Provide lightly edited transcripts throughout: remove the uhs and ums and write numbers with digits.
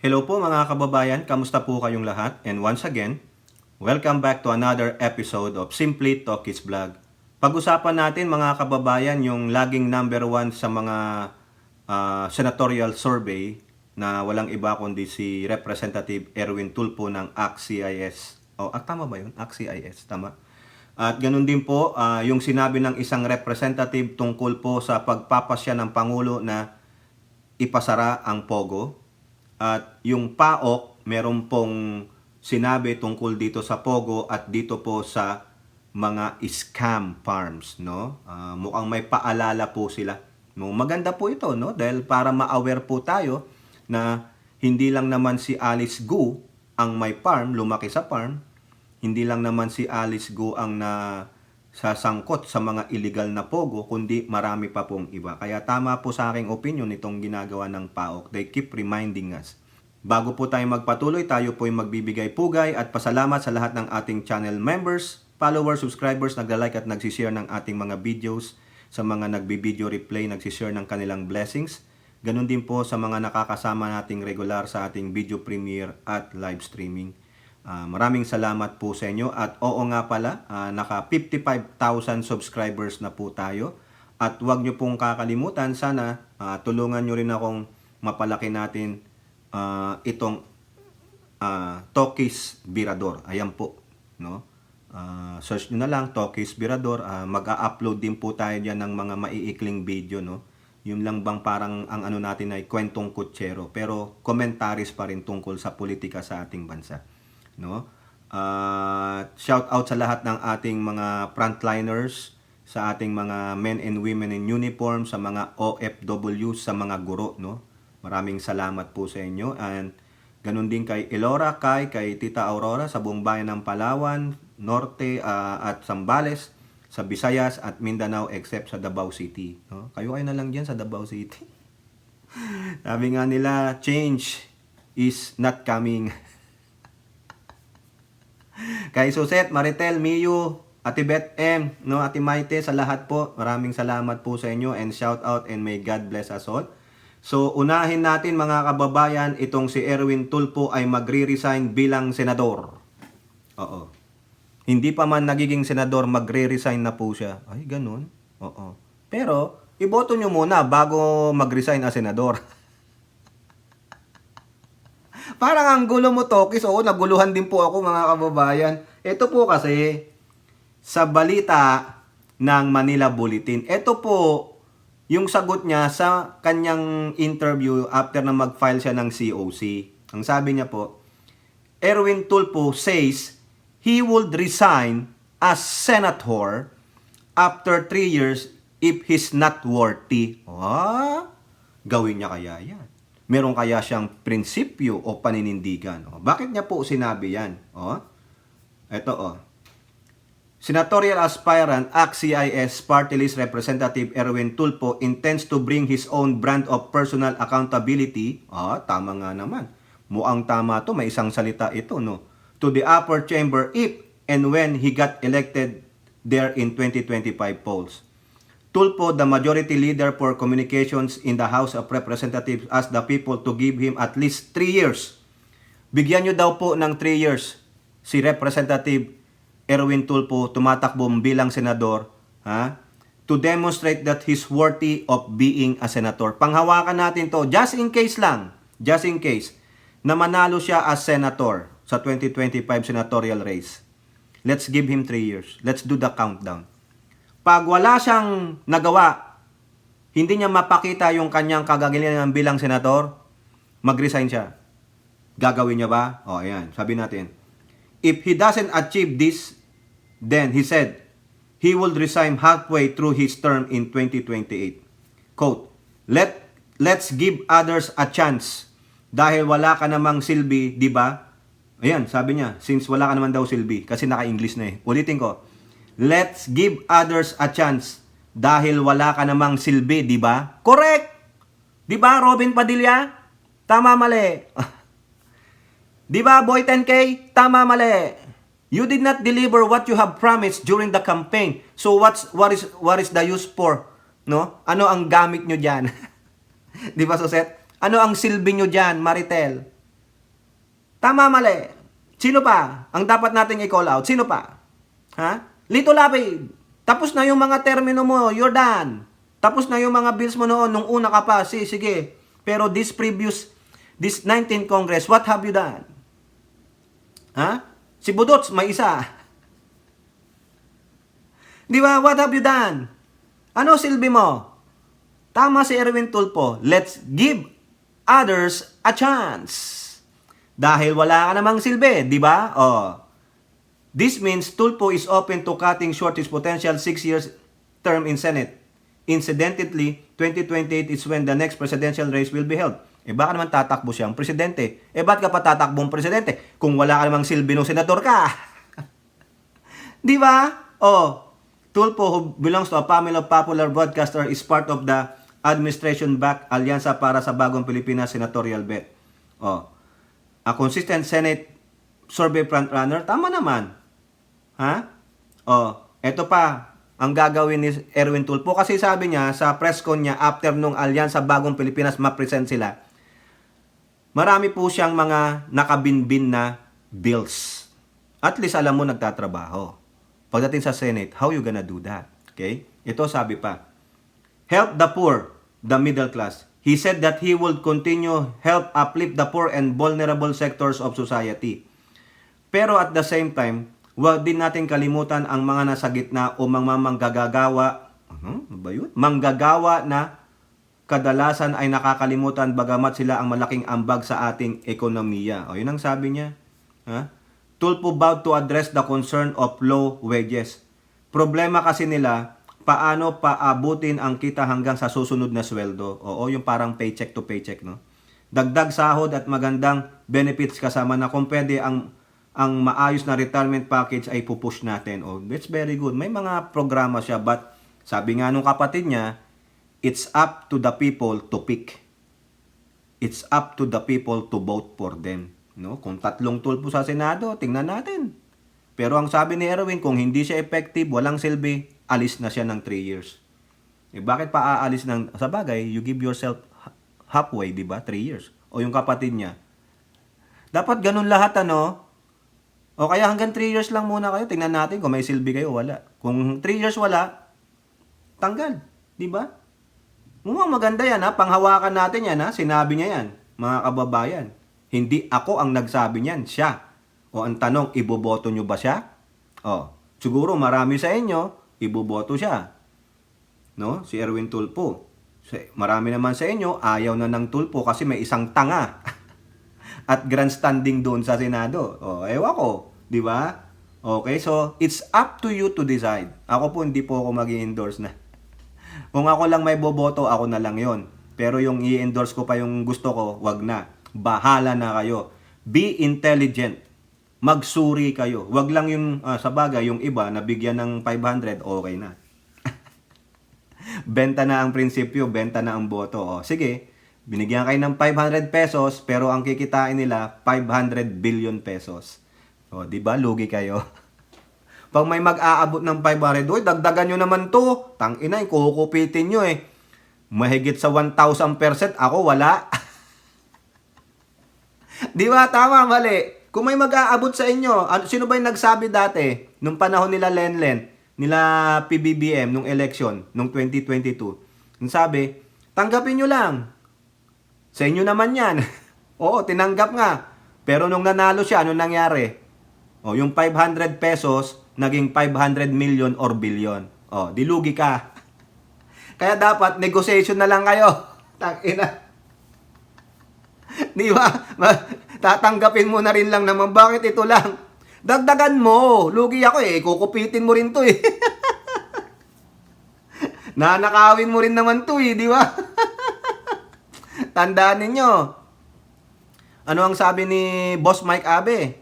Hello po mga kababayan, kamusta po kayong lahat? And once again, welcome back to another episode of Simply Talkies Vlog. Pag-usapan natin mga kababayan yung laging number 1 sa mga senatorial survey na walang iba kundi si Representative Erwin Tulfo ng ACT-CIS. Tama ba yun? ACT-CIS, tama. At ganun din po yung sinabi ng isang representative tungkol po sa pagpapasya ng Pangulo na ipasara ang POGO. At yung PAOK, meron pong sinabi tungkol dito sa POGO at dito po sa mga scam farms, no? Mukhang may paalala po sila. No, maganda po ito, no? Dahil para ma-aware po tayo na hindi lang naman si Alice Gu ang may farm, lumaki sa farm. Hindi lang naman si Alice Gu ang sasangkot sa mga illegal na POGO, kundi marami pa pong iba. Kaya tama po sa aking opinion itong ginagawa ng PAOK. They keep reminding us. Bago po tayo magpatuloy, tayo po ay magbibigay pugay at pasalamat sa lahat ng ating channel members, followers, subscribers, nagla-like at nagsishare ng ating mga videos, sa mga nagbi-video replay, nagsishare ng kanilang blessings. Ganun din po sa mga nakakasama nating regular sa ating video premiere at live streaming. Maraming salamat po sa inyo at oo nga pala, naka 55,000 subscribers na po tayo at huwag nyo pong kakalimutan, sana tulungan nyo rin akong mapalaki natin itong Talkies Virador. Ayan po, no? Search nyo na lang Talkies Virador. Mag-a-upload din po tayo diyan ng mga maiikling video, no? Yun lang bang parang ang ano natin ay kwentong kutsero, pero commentaries pa rin tungkol sa politika sa ating bansa, no? Shout out sa lahat ng ating mga frontliners, sa ating mga men and women in uniform, sa mga OFW, sa mga guro, no? Maraming salamat po sa inyo. And ganun din kay Elora, kay Tita Aurora sa buong bayan ng Palawan, Norte at Zambales, sa Visayas at Mindanao except sa Davao City, no? Kayo na lang diyan sa Davao City. Sabi nga nila, change is not coming. Kay Suset, Maritel, Miyu, Ate Beth M, no, Ate Maite, sa lahat po, maraming salamat po sa inyo and shout out and may God bless us all. So, unahin natin mga kababayan, itong si Erwin Tulfo ay magre-resign bilang senador. Oo. Hindi pa man nagiging senador, magre-resign na po siya. Ay, ganun. Oo. Pero, iboto nyo muna bago mag-resign as senador. Parang ang gulo mo, Tokis. Oo, naguluhan din po ako mga kababayan. Ito po kasi, sa balita ng Manila Bulletin, ito po yung sagot niya sa kanyang interview after na mag-file siya ng COC. Ang sabi niya po, Erwin Tulfo says he would resign as senator after 3 years if he's not worthy. Gawin niya kaya yan? Meron kaya siyang prinsipyo o paninindigan? Bakit niya po sinabi yan? Ito Senatorial aspirant ACT-CIS Party List Representative Erwin Tulfo intends to bring his own brand of personal accountability. Tama nga naman. Muang tama to, may isang salita ito, no? To the upper chamber if and when he got elected there in 2025 polls. Tulfo, the majority leader for communications in the House of Representatives, asked the people to give him at least 3 years. Bigyan nyo daw po ng 3 years si Representative Erwin Tulfo, tumatakbo bilang senador, to demonstrate that he's worthy of being a senator. Panghawakan natin to, just in case, na manalo siya as senator sa 2025 senatorial race. Let's give him 3 years. Let's do the countdown. Pag wala siyang nagawa, hindi niya mapakita yung kanyang kagagalingan bilang senator, mag-resign siya. Gagawin niya ba? Ayan, sabi natin. If he doesn't achieve this, then he said, he will resign halfway through his term in 2028. Quote, let's give others a chance. Dahil wala ka namang silbi, di ba? Ayan, sabi niya, since wala ka naman daw silbi, kasi naka-English na eh. Ulitin ko, let's give others a chance. Dahil wala ka namang silbi, di ba? Correct! Di ba, Robin Padilla? Tama, mali. Di ba, Boy 10K? Tama, mali. You did not deliver what you have promised during the campaign. So what is the use for? No? Ano ang gamit nyo diyan? Di ba, Suset? Ano ang silbi nyo diyan, Maritel? Tama, mali. Sino pa ang dapat nating i-call out? Sino pa? Ha? Lito Lapid. Tapos na yung mga termino mo. You're done. Tapos na yung mga bills mo noon. Nung una ka pa. Sige. Pero this 19th Congress, what have you done? Ha? Si Budots, may isa. Di ba? What have you done? Ano silbi mo? Tama si Erwin Tulfo. Let's give others a chance. Dahil wala ka namang silbi, di ba? Oh. This means Tulfo is open to cutting short his potential 6 years term in Senate. Incidentally, 2028 is when the next presidential race will be held. Baka naman tatakbo siyang presidente. Ba't ka pa tatakbong presidente? Kung wala ka namang silbi ng senador ka. Di ba? Oh. Tulfo, who belongs to a family of popular broadcaster, is part of the administration-backed Alyansa para sa Bagong Pilipinas Senatorial Bet. Oh. A consistent Senate survey frontrunner, tama naman. Ha? Oh, eto pa ang gagawin ni Erwin Tulfo kasi sabi niya sa press con niya after nung Alyansa Bagong Pilipinas ma-present sila. Marami po siyang mga nakabinbin na bills. At least alam mo nagtatrabaho. Pagdating sa Senate, how you gonna do that? Okay? Ito sabi pa. Help the poor, the middle class. He said that he would continue help uplift the poor and vulnerable sectors of society. Pero at the same time, huwag din natin kalimutan ang mga nasa gitna o mga manggagawa. Ano ba yun? Manggagawa na kadalasan ay nakakalimutan bagamat sila ang malaking ambag sa ating ekonomiya. O yun ang sabi niya. Ha? Tulfo vowed to address the concern of low wages. Problema kasi nila, paano paabutin ang kita hanggang sa susunod na sweldo? Oo, yung parang paycheck to paycheck, no? Dagdag sahod at magandang benefits kasama na kung pwede ang maayos na retirement package ay pupush natin. Oh, that's very good. May mga programa siya but sabi nga nung kapatid niya, it's up to the people to pick. It's up to the people to vote for them. No? Kung 3 Tulfo sa Senado, tingnan natin. Pero ang sabi ni Erwin, kung hindi siya effective, walang silbi, alis na siya ng 3 years. Bakit pa aalis ng... Sa bagay, you give yourself halfway, di ba? 3 years. O yung kapatid niya. Dapat ganun lahat, ano? O kaya hanggang 3 years lang muna kayo. Tingnan natin kung may silbi kayo, wala. Kung 3 years wala, tanggal. Di ba? Mukhang maganda yan, ha? Panghawakan natin yan, ha? Sinabi niya yan, mga kababayan. Hindi ako ang nagsabi niyan, siya. O ang tanong, iboboto nyo ba siya? O, siguro marami sa inyo, iboboto siya. No? Si Erwin Tulfo. Marami naman sa inyo, ayaw na ng Tulfo kasi may isang tanga. At grandstanding doon sa Senado. O, ewan ko. Di ba? Okay, so it's up to you to decide. Ako po, hindi po ako mag-i-endorse na. Kung ako lang may boboto, ako na lang yon. Pero yung i-endorse ko pa yung gusto ko, wag na. Bahala na kayo. Be intelligent. Magsuri kayo. Wag lang yung, sa bagay, yung iba, nabigyan ng 500, okay na. Benta na ang prinsipyo, benta na ang boto. O, sige, binigyan kayo ng 500 pesos, pero ang kikitain nila, 500 billion pesos. O, di ba? Lugi kayo. Pag may mag-aabot ng 500, uy, dagdagan nyo naman to. Tangina, kukupitin nyo eh. Mahigit sa 1,000%, ako wala. Di ba? Tama, mali. Kung may mag-aabot sa inyo, sino ba yung nagsabi dati, nung panahon nila Lenlen, nila PBBM, nung election, nung 2022, yung sabi, tanggapin nyo lang. Sa inyo naman yan. Oo, tinanggap nga. Pero nung nanalo siya, ano nangyari? O, yung 500 pesos, naging 500 million or billion. O, dilugi ka. Kaya dapat, negotiation na lang kayo. Tangina. Di ba? Tatanggapin mo na rin lang naman. Bakit ito lang? Dagdagan mo. Lugi ako eh. Kukupitin mo rin to eh. Nanakawin mo rin naman to eh. Di ba? Tandaan ninyo. Ano ang sabi ni Boss Mike Abe?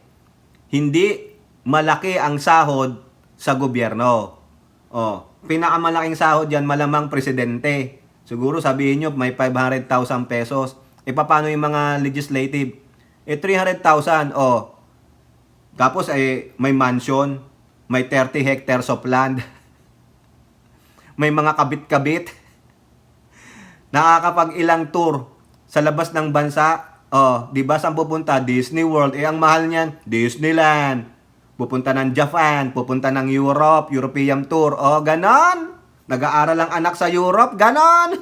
Hindi malaki ang sahod sa gobyerno. Oh, pinakamalaking sahod yan, malamang presidente. Siguro sabihin nyo, may 500,000 pesos. Paano yung mga legislative? 300,000. Oh. Tapos, may mansion. May 30 hectares of land. May mga kabit-kabit. Nakakapag ilang tour sa labas ng bansa. Oh, 'di ba saan pupunta? Disney World. Eh ang mahal niyan, Disneyland. Pupunta ng Japan, pupunta ng Europe, European tour. Oh, ganon. Nag-aaral ang anak sa Europe, ganon.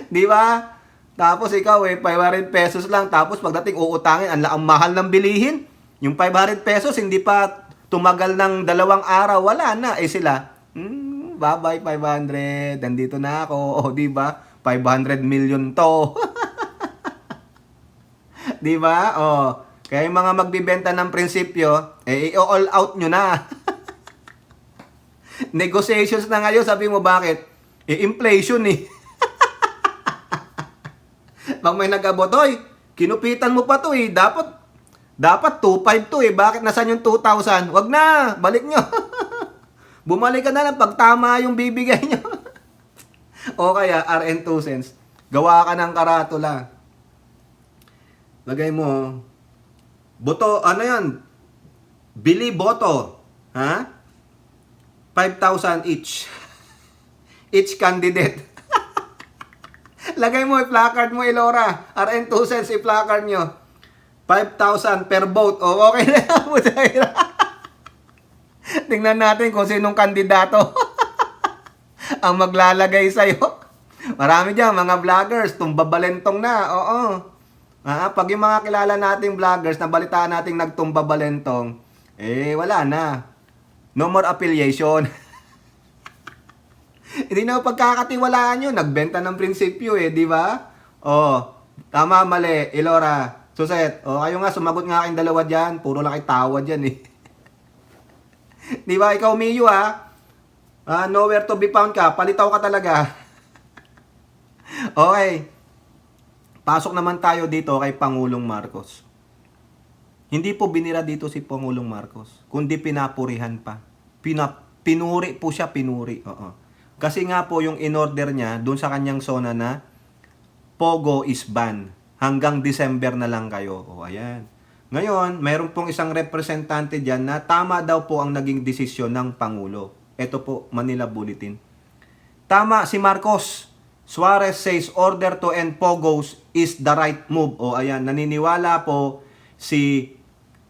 'Di ba? Tapos ikaw 500 pesos lang. Tapos pagdating uutangin, ang mahal ng bilihin. Yung 500 pesos, hindi pa tumagal ng 2 araw, wala na. Eh sila, bye-bye 500, nandito na ako. O, di ba? 500 million to. Di ba? O, kaya yung mga magbibenta ng prinsipyo, i-all out nyo na. Negotiations na ngayon, sabi mo bakit? Inflation eh. Pag may nag-abotoy, kinupitan mo pa to eh. Dapat 2.5 to eh. Bakit nasan yung 2,000? Wag na, balik nyo. Bumalik ka na lang pag tama yung bibigay nyo. O kaya, RN 2 cents. Gawa ka ng karatula. Lagay mo, boto, ano yan? Bili boto. Ha? 5,000 each. Each candidate. Lagay mo, i-placard mo, Elora. RN 2 cents, i-placard nyo. 5,000 per vote. O, okay na yan. Tingnan natin kung sinong kandidato ang maglalagay sa'yo. Marami dyan, mga vloggers, tumbabalentong na. Oo. Pag yung mga kilala nating vloggers, nabalitaan nating nagtumbabalentong, wala na. No more affiliation. Hindi na pagkakatiwalaan yun. Nagbenta ng prinsipyo di ba? Tama, mali. Elora, Suset, kayo nga, sumagot nga kayong dalawa dyan. Puro lang kayo tawa dyan Di ba? Ikaw, Miyu nowhere to be found ka. Palitaw ka talaga. Okay. Pasok naman tayo dito kay Pangulong Marcos. Hindi po binira dito si Pangulong Marcos, kundi pinapurihan pa. Pinuri po siya, pinuri. Kasi nga po yung in-order niya doon sa kanyang zona na Pogo is ban. Hanggang December na lang kayo. Ayan. Ngayon, mayroon pong isang representante dyan na tama daw po ang naging desisyon ng Pangulo. Ito po, Manila Bulletin. Tama si Marcos. Suarez says order to end Pogos is the right move. Ayan, naniniwala po si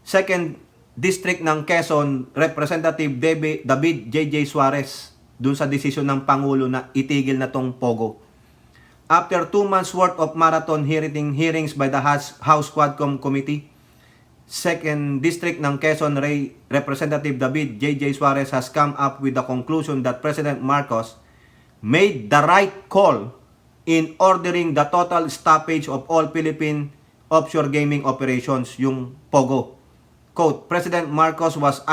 2nd District ng Quezon, Representative David J.J. Suarez, dun sa desisyon ng Pangulo na itigil na tong Pogo. After 2 months worth of marathon hearings by the House Quadcom Committee, 2nd District ng Quezon Representative David J.J. Suarez has come up with the conclusion that President Marcos made the right call in ordering the total stoppage of all Philippine offshore gaming operations, yung Pogo. Quote, President Marcos was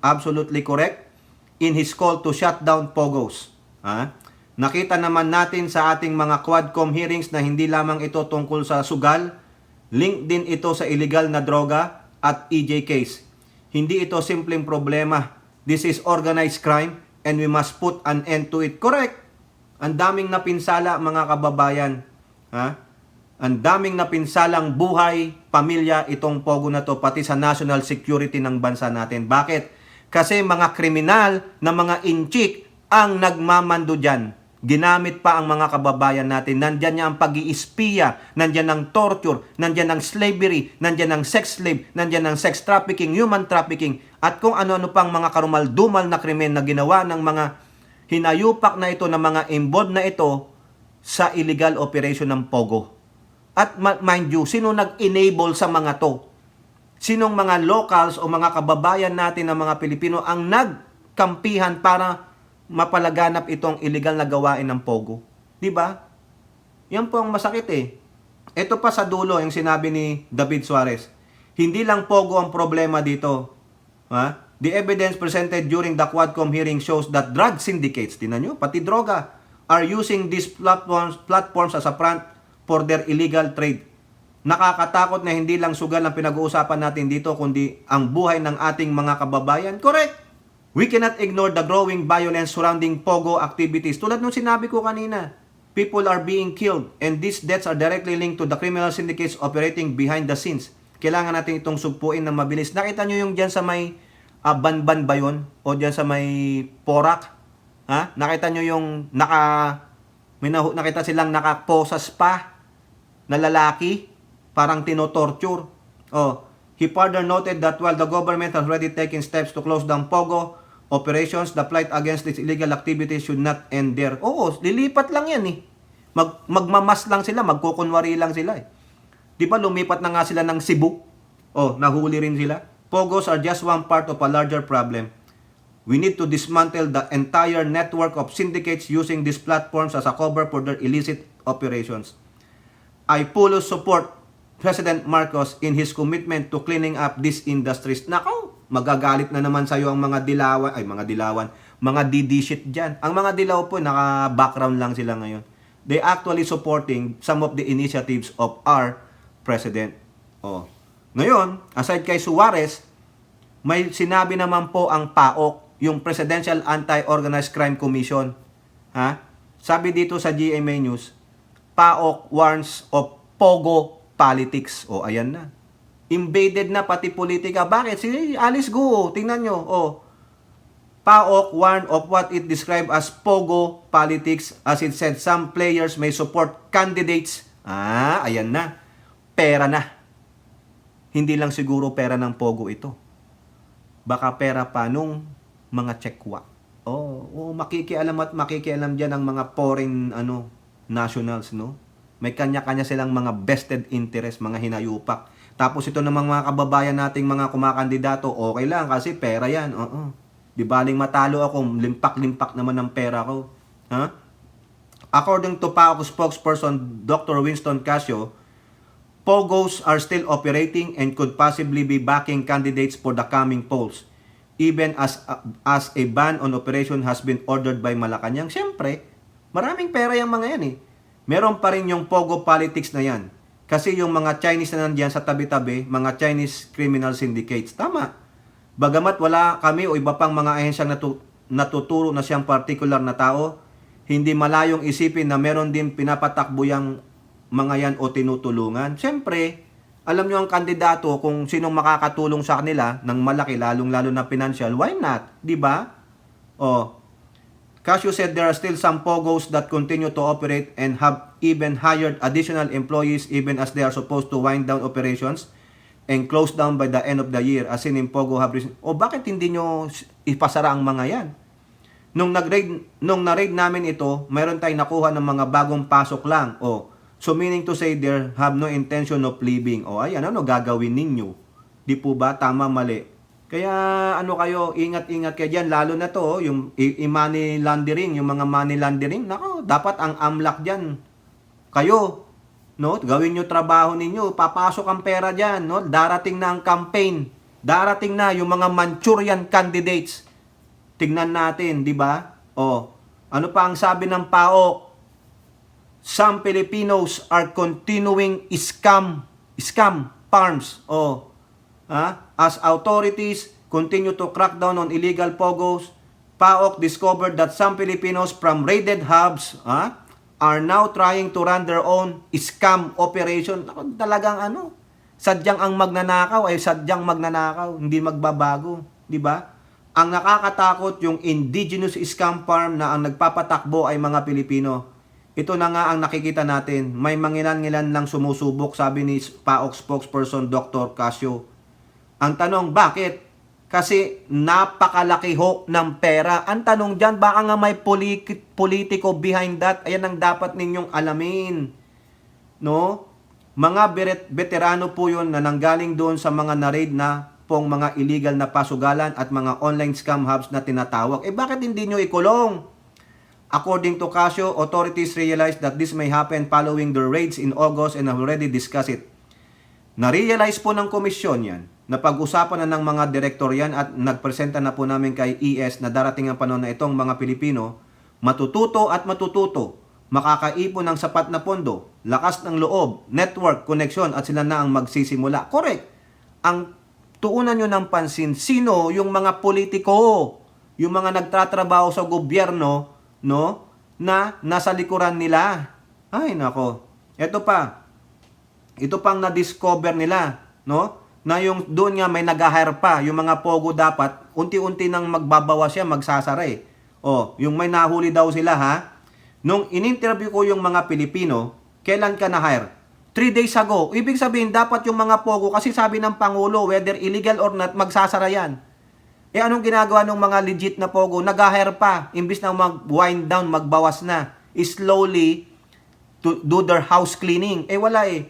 absolutely correct in his call to shut down Pogos. Nakita naman natin sa ating mga Quadcom hearings na hindi lamang ito tungkol sa sugal, link din ito sa illegal na droga at EJ case. Hindi ito simpleng problema. This is organized crime and we must put an end to it. Correct. Ang daming napinsala mga kababayan. Ang daming napinsalang buhay, pamilya itong Pogo na to, pati sa national security ng bansa natin. Bakit? Kasi mga kriminal na mga inchik ang nagmamando dyan. Ginamit pa ang mga kababayan natin. Nandyan niya ang pag-iispiya, nandyan ang torture, nandyan ang slavery, nandyan ang sex slave, nandyan ang sex trafficking, human trafficking, at kung ano-ano pang mga karumal-dumal na krimen na ginawa ng mga hinayupak na ito, ng mga involved na ito sa illegal operation ng Pogo. At mind you, sino nag-enable sa mga to? Sinong mga locals o mga kababayan natin na mga Pilipino ang nagkampihan para mapalaganap itong illegal na gawain ng Pogo? Di ba? Yan po ang masakit Ito pa sa dulo yung sinabi ni David Suarez. Hindi lang Pogo ang problema dito. The evidence presented during the Quadcom hearing shows that drug syndicates, tinan nyo, pati droga, are using these platforms as a front for their illegal trade. Nakakatakot na hindi lang sugal ang pinag-uusapan natin dito, kundi ang buhay ng ating mga kababayan. Correct! We cannot ignore the growing violence surrounding Pogo activities. Tulad nung sinabi ko kanina, people are being killed and these deaths are directly linked to the criminal syndicates operating behind the scenes. Kailangan natin itong sugpuin ng mabilis. Nakita nyo yung dyan sa may Banban ba yun? O dyan sa may Porac? Nakita nyo yung nakita silang nakaposas pa na lalaki, parang tinotorture. Oh, he further noted that while the government has already taken steps to close down Pogo operations, the fight against these illegal activities should not end there. Oo, lilipat lang yan eh. Magmamas lang sila, magkukunwari lang sila eh. Di ba lumipat na nga sila ng Cebu? Oh, nahuli rin sila. Pogos are just one part of a larger problem. We need to dismantle the entire network of syndicates using these platforms as a cover for their illicit operations. I fully support President Marcos in his commitment to cleaning up these industries. Nako, magagalit na naman sa'yo ang mga mga DD shit dyan. Ang mga dilaw po, naka-background lang sila ngayon. They actually supporting some of the initiatives of our President. Oh. Ngayon, aside kay Suarez, may sinabi naman po ang PAOK, yung Presidential Anti-Organized Crime Commission. Ha? Sabi dito sa GMA News, PAOK warns of Pogo politics. O, ayan na. Invaded na pati politika. Bakit? Si Alice Guo, tingnan nyo. O, PAOK warned of what it described as Pogo politics as it said some players may support candidates. Ah, ayan na. Pera na. Hindi lang siguro pera ng Pogo ito. Baka pera pa nung mga tsekwa. Makikialam dyan ang mga foreign nationals, no? May kanya-kanya silang mga vested interest, mga hinayupak. Tapos ito namang mga kababayan nating mga kumakandidato, okay lang kasi pera yan. Di baling matalo ako, limpak-limpak naman ng pera ko. Ha? According to PAOK spokesperson Dr. Winston Casio, Pogos are still operating and could possibly be backing candidates for the coming polls, even as a ban on operation has been ordered by Malacanang. Siyempre, maraming pera yung mga yan eh. Meron pa rin yung Pogo politics na yan. Kasi yung mga Chinese na nandiyan sa tabi-tabi, mga Chinese criminal syndicates. Tama. Bagamat wala kami o iba pang mga ahensyang natuturo na siyang particular na tao, hindi malayong isipin na meron din pinapatakbo yung mga yan o tinutulungan. Siyempre, alam nyo ang kandidato kung sinong makakatulong sa kanila ng malaki, lalong-lalo na financial, why not? Diba? Casio said there are still some Pogos that continue to operate and have even hired additional employees even as they are supposed to wind down operations and close down by the end of the year. As in Pogo have bakit hindi nyo ipasara ang mga yan? Nung na-raid namin ito, mayroon tayong nakuha ng mga bagong pasok lang. So meaning to say they have no intention of leaving. Ayan, ano gagawin ninyo? Di po ba? Tama, mali. Kaya kayo, ingat-ingat kayo dyan. Lalo na to, yung money laundering, yung mga money laundering. Nako, dapat ang AMLAC dyan. Kayo, no? Gawin nyo trabaho ninyo. Papasok ang pera dyan, no? Darating na ang campaign. Darating na yung mga Manchurian candidates. Tignan natin, di ba? Ano pa ang sabi ng PAOK? Some Filipinos are continuing scam farms. As authorities continue to crack down on illegal Pogos, PAOK discovered that some Filipinos from raided hubs are now trying to run their own scam operation. Talagang sadyang ang magnanakaw ay sadyang magnanakaw, hindi magbabago, di ba? Ang nakakatakot yung indigenous scam farm na ang nagpapatakbo ay mga Pilipino. Ito na nga ang nakikita natin. May mangilan-ngilan lang sumusubok, sabi ni PAOK spokesperson Dr. Casio. Ang tanong, bakit? Kasi napakalaki ho ng pera. Ang tanong dyan, baka nga may politiko behind that. Ayan ang dapat ninyong alamin. No? Mga veterano po yun na nanggaling doon sa mga na-raid na pong mga illegal na pasugalan at mga online scam hubs na tinatawag. Bakit hindi nyo ikulong? According to Casio, authorities realized that this may happen following the raids in August and have already discussed it. Na-realize po ng komisyon yan. Napag-usapan na ng mga direktor yan at nagpresenta na po namin kay ES na darating ang panahon na itong mga Pilipino matututo, makakaipon ng sapat na pondo, lakas ng loob, network, connection at sila na ang magsisimula. Correct. Ang tuunan nyo ng pansin, sino yung mga politiko, yung mga nagtatrabaho sa gobyerno, no, na nasa likuran nila. Ay nako. Ito pang na-discover nila, no? Na yung doon nga may nag-hire pa, yung mga Pogo dapat unti-unti nang magbabawas siya, magsasara eh. Yung may nahuli daw sila ha. Nung in-interview ko yung mga Pilipino, kailan ka na-hire? 3 days ago. Ibig sabihin, dapat yung mga pogo, kasi sabi ng Pangulo, whether illegal or not, magsasara yan. Eh anong ginagawa ng mga legit na pogo? Nag-hire pa. Imbis na mag-wind down, magbawas na. Slowly to do their house cleaning. Eh wala eh.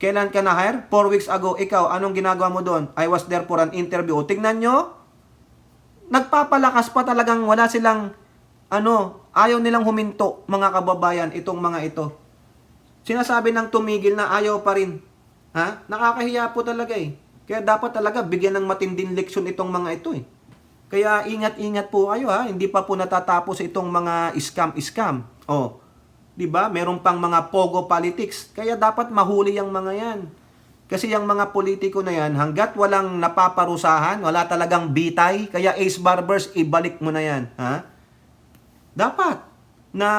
Kailan ka na-hire? 4 weeks ago. Ikaw, anong ginagawa mo doon? I was there for an interview. O, tingnan nyo, nagpapalakas pa talagang wala silang, ayaw nilang huminto, mga kababayan, itong mga ito. Sinasabi ng tumigil na ayaw pa rin. Ha? Nakakahiya po talaga eh. Kaya dapat talaga bigyan ng matinding leksyon itong mga ito eh. Kaya ingat-ingat po kayo ha. Hindi pa po natatapos itong mga scam-scam. Oh, 'di ba? Meron pang mga pogo politics. Kaya dapat mahuli yung mga 'yan. Kasi yung mga politiko na 'yan, hangga't walang napaparusahan, wala talagang bitay, kaya Ace Barbers, ibalik mo na 'yan, ha? Dapat na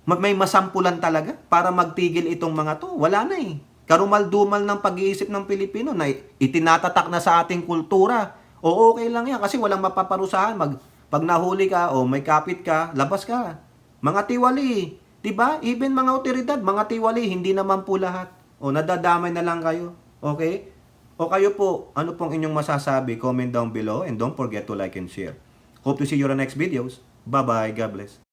may masampulan talaga para magtigil itong mga to. Wala na eh. Karumal-dumal ng pag-iisip ng Pilipino na itinatatak na sa ating kultura. O okay lang yan kasi walang mapaparusahan. Pag nahuli ka o may kapit ka, labas ka. Mga tiwali, 'di ba? Even mga otoridad, mga tiwali, hindi naman po lahat. O nadadamay na lang kayo. Okay? O kayo po, ano pong inyong masasabi? Comment down below and don't forget to like and share. Hope to see you on the next videos. Bye-bye. God bless.